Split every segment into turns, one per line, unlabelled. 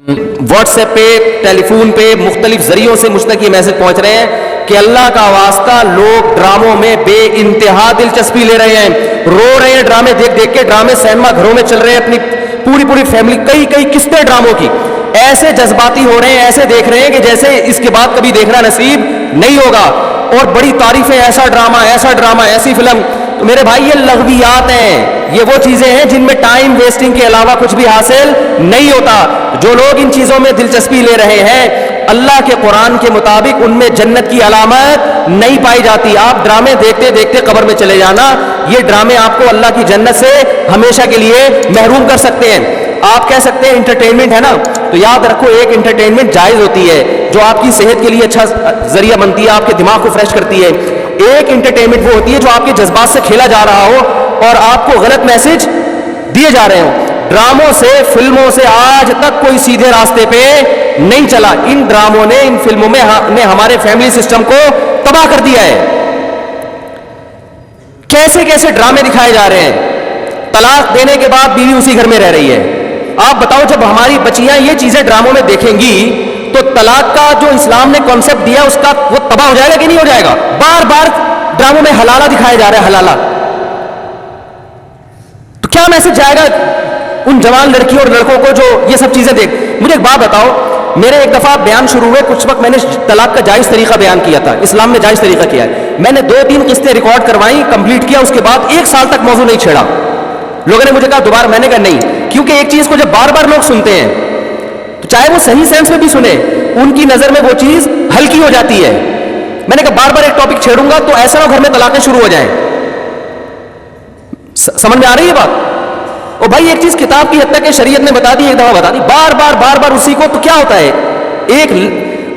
What's app پہ ٹیلی phone پہ مختلف ذریعوں سے مجھ تک یہ میسج پہنچ رہے ہیں کہ اللہ کا واسطہ لوگ ڈراموں میں بے انتہا دلچسپی لے رہے ہیں, رو رہے ہیں ڈرامے دیکھ دیکھ کے. ڈرامے سینما گھروں میں چل رہے ہیں, اپنی پوری فیملی کئی قسطیں ڈراموں کی, ایسے جذباتی ہو رہے ہیں, ایسے دیکھ رہے ہیں کہ جیسے اس کے بعد کبھی دیکھنا نصیب نہیں ہوگا, اور بڑی تعریفیں, ایسا ڈرامہ ایسی فلم. تو میرے بھائی یہ لغویات ہیں, یہ وہ چیزیں ہیں جن میں ٹائم ویسٹنگ کے علاوہ کچھ بھی حاصل نہیں ہوتا. جو لوگ ان چیزوں میں دلچسپی لے رہے ہیں, اللہ کے قرآن کے مطابق ان میں جنت کی علامت نہیں پائی جاتی. آپ ڈرامے دیکھتے دیکھتے قبر میں چلے جانا, یہ ڈرامے آپ کو اللہ کی جنت سے ہمیشہ کے لیے محروم کر سکتے ہیں. آپ کہہ سکتے ہیں انٹرٹینمنٹ ہے نا, تو یاد رکھو ایک انٹرٹینمنٹ جائز ہوتی ہے جو آپ کی صحت کے لیے اچھا ذریعہ بنتی ہے, آپ کے دماغ کو فریش کرتی ہے. ایک انٹرٹینمنٹ وہ ہوتی ہے جو آپ کے جذبات سے کھیلا جا رہا ہو اور آپ کو غلط میسج دیے جا رہے ہوں. ڈراموں سے, فلموں سے آج تک کوئی سیدھے راستے پہ نہیں چلا. ان ڈراموں نے, ان فلموں نے ہمارے فیملی سسٹم کو تباہ کر دیا ہے. کیسے کیسے ڈرامے دکھائے جا رہے ہیں. طلاق دینے کے بعد بیوی اسی گھر میں رہ رہی ہے. آپ بتاؤ, جب ہماری بچیاں یہ چیزیں ڈراموں میں دیکھیں گی تو طلاق کا جو اسلام نے کانسیپٹ دیا اس کا وہ تباہ ہو جائے گا کہ نہیں ہو جائے گا؟ بار بار ڈراموں میں حلالہ دکھایا جا رہا ہے, حلالہ. تو کیا میسج جائے گا ان جوان لڑکیوں اور لڑکوں کو جو یہ سب چیزیں دیکھ. مجھے ایک بات بتاؤ, میرے ایک دفعہ بیان شروع ہوئے, کچھ وقت میں نے طلاق کا جائز طریقہ بیان کیا تھا, اسلام نے جائز طریقہ کیا ہے. میں نے 2-3 قسطیں ریکارڈ کروائیں, کمپلیٹ کیا, اس کے بعد 1 سال تک موضوع نہیں چھیڑا. لوگوں نے مجھے کہا دوبارہ, میں نے کہا نہیں, کیونکہ ایک چیز کو جب بار بار لوگ سنتے ہیں تو چاہے وہ صحیح سینس میں بھی سنے, ان کی نظر میں وہ چیز ہلکی ہو جاتی ہے. میں نے کہا بار بار ایک ٹاپک چھیڑوں گا تو ایسا نہ گھر میں طلاقیں شروع ہو جائیں. سمجھ میں آ رہی ہے بات؟ اور بھائی ایک چیز کتاب کی حد تک شریعت نے بتا دی, ایک دفعہ بتا دی, بار بار اسی کو, تو کیا ہوتا ہے,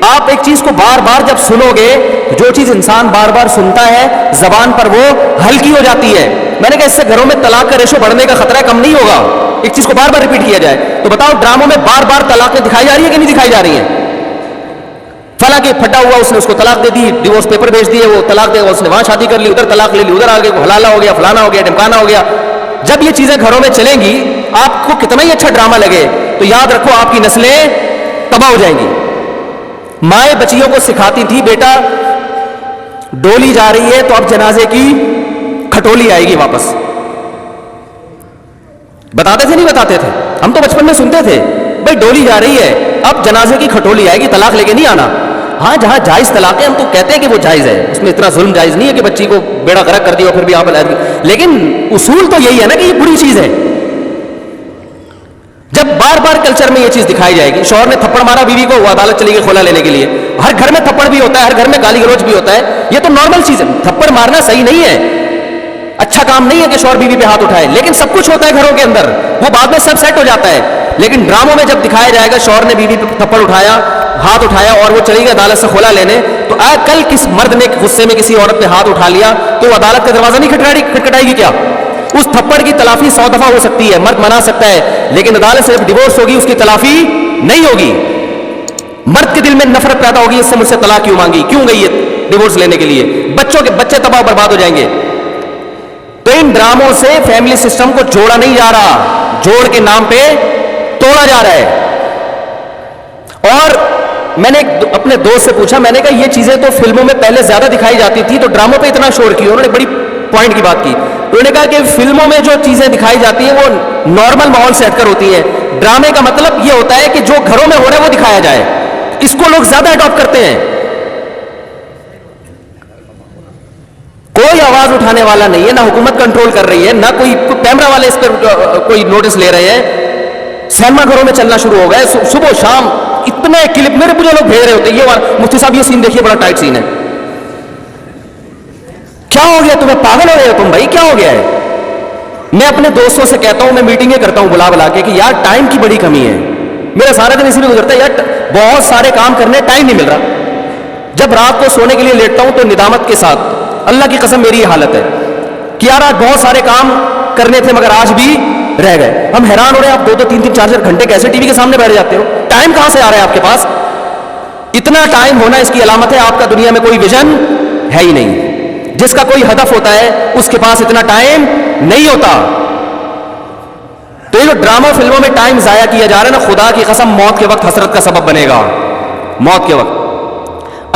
آپ ایک چیز کو بار بار جب سنو گے, جو چیز انسان بار بار سنتا ہے زبان پر وہ ہلکی ہو جاتی ہے. میں نے کہا اس سے گھروں میں طلاق کا ریشو بڑھنے کا خطرہ کم نہیں ہوگا, ایک چیز کو بار بار ریپیٹ کیا جائے. تو بتاؤ ڈراموں میں بار بار طلاقیں دکھائی جا رہی ہیں کہ نہیں دکھائی جا رہی ہیں؟ فلاں کے پھٹا ہوا, اس نے اس کو طلاق دے دی, ڈیورس پیپر بھیج دیے, وہ طلاق دے گا, اس نے وہاں شادی کر لی, ادھر طلاق لے لی, ادھر آگے حلالہ ہو گیا, فلانا ہو گیا, ڈمکانا ہو گیا. جب یہ چیزیں گھروں میں چلیں گی, آپ کو کتنا ہی اچھا ڈرامہ لگے, تو یاد رکھو آپ کی نسلیں تباہ ہو جائیں گی. مائیں بچیوں کو سکھاتی تھی, بیٹا ڈولی جا رہی ہے تو اب جنازے کی کھٹولی آئے گی واپس. بتاتے تھے نہیں بتاتے تھے؟ ہم تو بچپن میں سنتے تھے, بھائی ڈولی جا رہی ہے اب جنازے کی کھٹولی آئے گی, طلاق لے کے نہیں آنا. ہاں جہاں جائز طلاق ہے ہم تو کہتے ہیں کہ وہ جائز ہے, اس میں اتنا ظلم جائز نہیں ہے کہ بچی کو بیڑا غرق کر دیا اور پھر بھی آپ علیحدگی, لیکن اصول تو یہی ہے نا کہ یہ بری چیز ہے. جب بار بار کلچر میں یہ چیز دکھائی جائے گی, شوہر نے تھپڑ مارا بیوی کو, وہ عدالت چلی گئی خلا لینے کے لیے. ہر گھر میں تھپڑ بھی ہوتا ہے, ہر گھر میں گالی گلوچ بھی ہوتا ہے, یہ تو نارمل چیز ہے. تھپڑ مارنا صحیح نہیں ہے, اچھا کام نہیں ہے کہ شوہر بیوی پہ ہاتھ اٹھائے, لیکن سب کچھ ہوتا ہے گھروں کے اندر, وہ بعد میں سب سیٹ ہو جاتا ہے. لیکن ڈراموں میں جب دکھایا جائے گا شوہر نے بیوی پہ تھپڑ اٹھایا, ہاتھ اٹھایا اور وہ چلی گئی عدالت سے خلا لینے, تو کل کس مرد نے غصے میں کسی عورت پہ ہاتھ اٹھا لیا تو وہ عدالت کا دروازہ نہیں کھٹکھٹائے گی کیا؟ اس تھپڑ کی تلافی 100 دفعہ ہو سکتی ہے, مرد منا سکتا ہے, لیکن عدالت سے ڈیورس ہوگی اس کی تلافی نہیں ہوگی. مرد کے دل میں نفرت پیدا ہوگی, اس سے مجھ سے طلاق کیوں مانگی, کیوں گئی ہے ڈیورس لینے کے لیے, بچے تباہ برباد ہو جائیں گے. تو ان ڈراموں سے فیملی سسٹم کو جوڑا نہیں جا رہا, جوڑ کے نام پہ توڑا جا رہا ہے. اور میں نے اپنے دوست سے پوچھا, میں نے کہا یہ چیزیں تو فلموں میں پہلے زیادہ دکھائی جاتی تھی, تو ڈراموں پہ اتنا شور کیوں؟ انہوں نے بڑی پوائنٹ کی بات کی. انہوں نے کہا کہ فلموں میں جو چیزیں دکھائی جاتی ہیں وہ نارمل ماحول سیٹ کر ہوتی ہیں, ڈرامے کا مطلب یہ ہوتا ہے کہ جو گھروں میں ہو رہا ہے وہ دکھایا جائے. اس کو لوگ زیادہ اڈاپٹ کرتے ہیں. کوئی آواز اٹھانے والا نہیں ہے, نہ حکومت کنٹرول کر رہی ہے, نہ کوئی کیمرہ والے اس پر کوئی نوٹس لے رہے ہیں. سینما گھروں میں چلنا شروع ہو گئے, صبح شام اتنے کلپ میرے مجھے لوگ بھیج رہے ہوتے ہیں, یہ مفتی صاحب یہ سین دیکھیے بڑا ٹائٹ سین ہے. کیا ہو گیا تمہیں, پاگل ہو رہے ہو تم بھائی, کیا ہو گیا ہے؟ میں اپنے دوستوں سے کہتا ہوں, میں میٹنگیں کرتا ہوں بلا کے کہ یار ٹائم کی بڑی کمی ہے, میرا سارا دن اسی میں گزرتا ہے یار, بہت سارے کام کرنے ٹائم نہیں مل رہا. جب رات کو سونے کے لیے لیٹتا ہوں تو ندامت کے ساتھ, اللہ کی قسم میری یہ حالت ہے کہ یار آج بہت سارے کام کرنے تھے مگر آج بھی رہ گئے. ہم حیران ہو رہے ہیں, آپ 2-3 4 گھنٹے کیسے ٹی وی کے سامنے بیٹھ جاتے ہو؟ ٹائم کہاں سے آ رہا ہے آپ کے پاس؟ اتنا ٹائم ہونا اس کی علامت ہے آپ کا دنیا میں کوئی ویژن ہے ہی نہیں. جس کا کوئی ہدف ہوتا ہے اس کے پاس اتنا ٹائم نہیں ہوتا. تو یہ جو ڈرامہ فلموں میں ٹائم ضائع کیا جا رہا ہے نا، خدا کی قسم موت کے وقت حسرت کا سبب بنے گا. موت کے وقت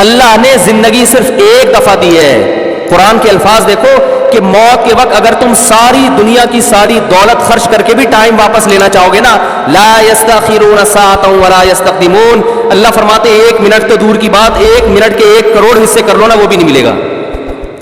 اللہ نے زندگی صرف ایک دفعہ دی ہے. قرآن کے الفاظ دیکھو کہ موت کے وقت اگر تم ساری دنیا کی ساری دولت خرچ کر کے بھی ٹائم واپس لینا چاہو گے نا، لا یستاخرون ساعۃ ولا یستقدمون، اللہ فرماتے ہیں 1 منٹ تو دور کی بات، 1 منٹ کے 1 کروڑ حصے کر لو نا، وہ بھی نہیں ملے گا.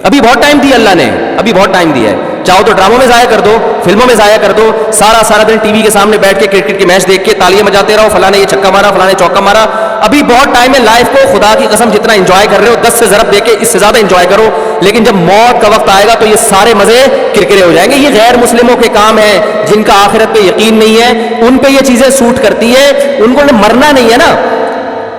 ابھی بہت ٹائم دیا اللہ نے، ابھی بہت ٹائم دیا ہے. چاہو تو ڈراموں میں ضائع کر دو، فلموں میں ضائع کر دو، سارا دن ٹی وی کے سامنے بیٹھ کے کرکٹ کے میچ دیکھ کے تالیاں بجاتے رہو، فلاں نے یہ چھکا مارا، فلاں نے چوکا مارا. ابھی بہت ٹائم ہے. لائف کو خدا کی قسم جتنا انجوائے کر رہے ہو 10 سے ضرب دے کے اس سے زیادہ انجوائے کرو. لیکن جب موت کا وقت آئے گا تو یہ سارے مزے کرکرے ہو جائیں گے. یہ غیر مسلموں کے کام ہیں جن کا آخرت پہ یقین نہیں ہے، ان پہ یہ چیزیں سوٹ کرتی ہیں. ان کو مرنا نہیں ہے نا،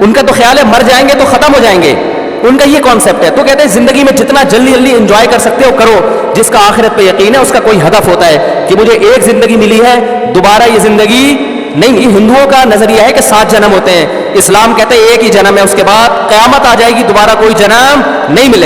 ان کا تو خیال ہے مر جائیں گے تو ختم ہو جائیں گے، ان کا یہ کانسیپٹ ہے. تو کہتے ہیں زندگی میں جتنا جلدی انجوائے کر سکتے ہو کرو. جس کا آخرت پہ یقین ہے اس کا کوئی ہدف ہوتا ہے کہ مجھے ایک زندگی ملی ہے، دوبارہ یہ زندگی نہیں. یہ ہندوؤں کا نظریہ ہے کہ 7 جنم ہوتے ہیں، اسلام کہتے ہیں ایک ہی جنم ہے، اس کے بعد قیامت آ جائے گی، دوبارہ کوئی جنم نہیں ملے گا.